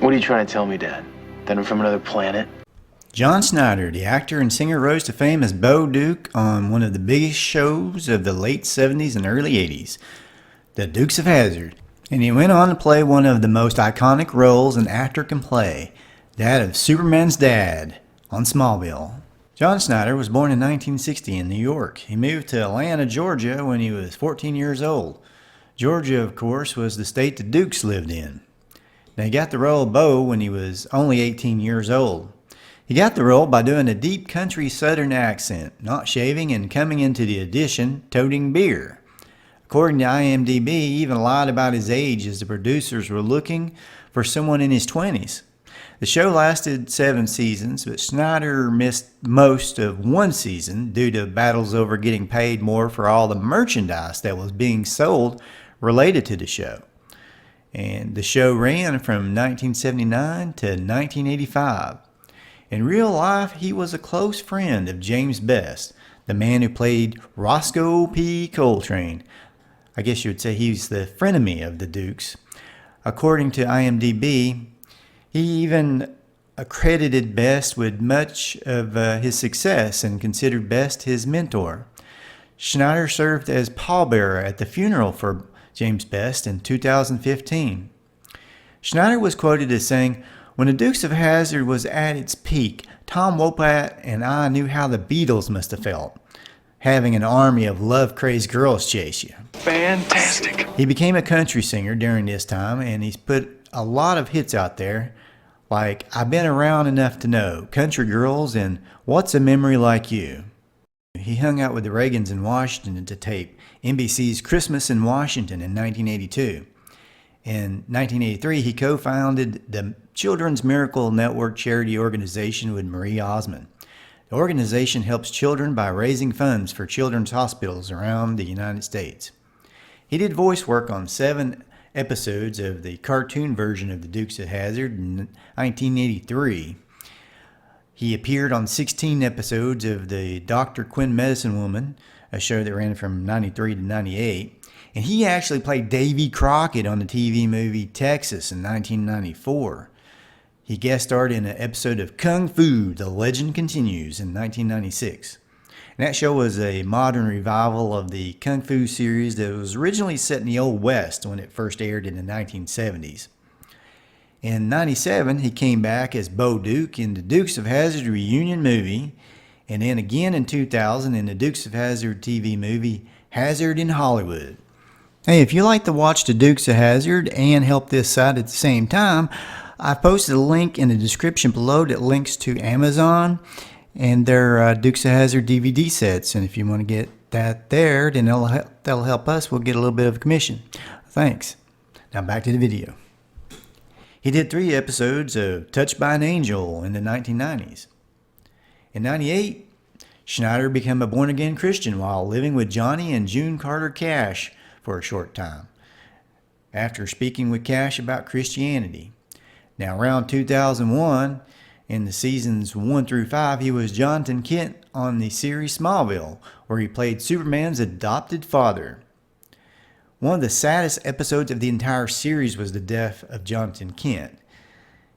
What are you trying to tell me, Dad? That I'm from another planet? John Schneider, the actor and singer, rose to fame as Bo Duke on one of the biggest shows of the late 70s and early 80s, the Dukes of Hazzard. And he went on to play one of the most iconic roles an actor can play, that of Superman's dad on Smallville. John Schneider was born in 1960 in New York. He moved to Atlanta, Georgia when he was 14 years old. Georgia, of course, was the state the Dukes lived in. Now, he got the role of Bo when he was only 18 years old. He got the role by doing a deep country southern accent, not shaving, and coming into the audition toting beer. According to IMDb, he even lied about his age as the producers were looking for someone in his 20s. The show lasted 7 seasons, but Schneider missed most of one season due to battles over getting paid more for all the merchandise that was being sold related to the show. And the show ran from 1979 to 1985. In real life, he was a close friend of James Best, the man who played Roscoe P. Coltrane. I guess you would say he's the frenemy of the Dukes. According to IMDb, he even accredited Best with much of his success and considered Best his mentor. Schneider served as pallbearer at the funeral for James Best in 2015. Schneider was quoted as saying, "When the Dukes of Hazzard was at its peak, Tom Wopat and I knew how the Beatles must have felt, having an army of love-crazed girls chase you." Fantastic. He became a country singer during this time, and he's put a lot of hits out there, like "I've Been Around Enough to Know," "Country Girls," and "What's a Memory Like You." He hung out with the Reagans in Washington to tape NBC's Christmas in Washington in 1982. In 1983, he co-founded the Children's Miracle Network charity organization with Marie Osmond. The organization helps children by raising funds for children's hospitals around the United States. He did voice work on 7 episodes of the cartoon version of the Dukes of Hazzard in 1983. He appeared on 16 episodes of the Dr. Quinn Medicine Woman, a show that ran from 93 to 98. And he actually played Davy Crockett on the TV movie Texas in 1994. He guest starred in an episode of Kung Fu, The Legend Continues in 1996. And that show was a modern revival of the Kung Fu series that was originally set in the Old West when it first aired in the 1970s. In 97, he came back as Bo Duke in the Dukes of Hazzard reunion movie, and then again in 2000 in the Dukes of Hazzard TV movie Hazzard in Hollywood. Hey, if you like to watch the Dukes of Hazzard and help this site at the same time, I've posted a link in the description below that links to Amazon and their Dukes of Hazzard DVD sets. And if you want to get that there, then that'll help us. We'll get a little bit of a commission. Thanks. Now back to the video. He did 3 episodes of Touched by an Angel in the 1990s. In 98, Schneider became a born-again Christian while living with Johnny and June Carter Cash for a short time, after speaking with Cash about Christianity. Now, around 2001, in the seasons 1 through 5, he was Jonathan Kent on the series Smallville, where he played Superman's adopted father. One of the saddest episodes of the entire series was the death of Jonathan Kent.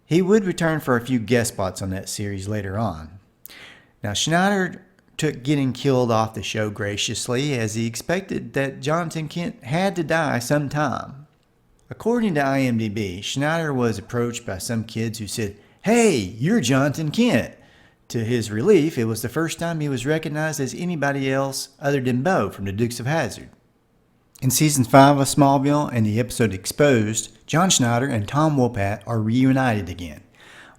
He would return for a few guest spots on that series later on. Now, Schneider took getting killed off the show graciously, as he expected that Jonathan Kent had to die sometime. According to IMDb, Schneider was approached by some kids who said, "Hey, you're Jonathan Kent." To his relief, it was the first time he was recognized as anybody else other than Bo from the Dukes of Hazzard. In Season 5 of Smallville and the episode Exposed, John Schneider and Tom Wopat are reunited again.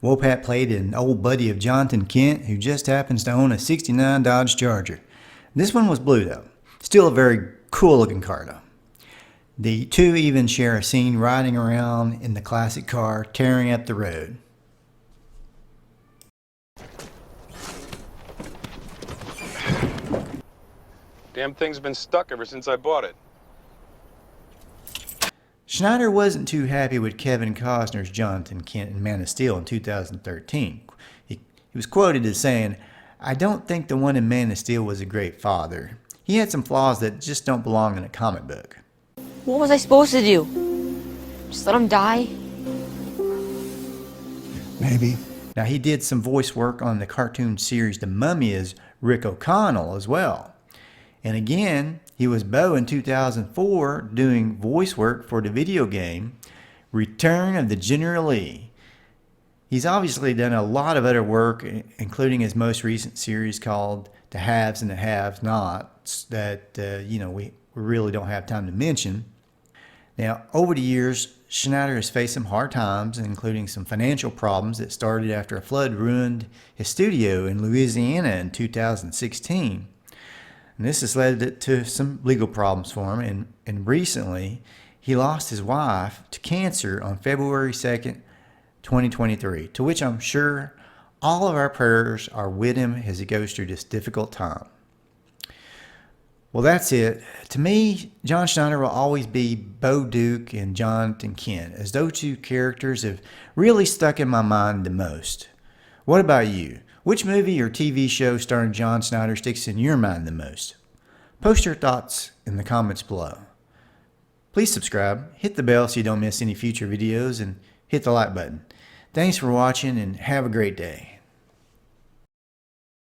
Wopat played an old buddy of Jonathan Kent who just happens to own a '69 Dodge Charger. This one was blue though. Still a very cool looking car though. The two even share a scene riding around in the classic car, tearing up the road. Damn thing's been stuck ever since I bought it. Schneider wasn't too happy with Kevin Costner's Jonathan Kent in Man of Steel in 2013. He was quoted as saying, "I don't think the one in Man of Steel was a great father. He had some flaws that just don't belong in a comic book." What was I supposed to do? Just let him die? Maybe. Now, he did some voice work on the cartoon series The Mummy as Rick O'Connell as well. And again, he was Bo in 2004 doing voice work for the video game Return of the General Lee. He's obviously done a lot of other work, including his most recent series called The Haves and the Have-Nots that, we really don't have time to mention. Now, over the years, Schneider has faced some hard times, including some financial problems that started after a flood ruined his studio in Louisiana in 2016. And this has led to some legal problems for him, and recently he lost his wife to cancer on February 2nd, 2023, to which I'm sure all of our prayers are with him as he goes through this difficult time. Well, that's it. To me, John Schneider will always be Bo Duke and Jonathan Kent, as those two characters have really stuck in my mind the most. What about you? Which movie or TV show starring John Schneider sticks in your mind the most? Post your thoughts in the comments below. Please subscribe, hit the bell so you don't miss any future videos, and hit the like button. Thanks for watching and have a great day.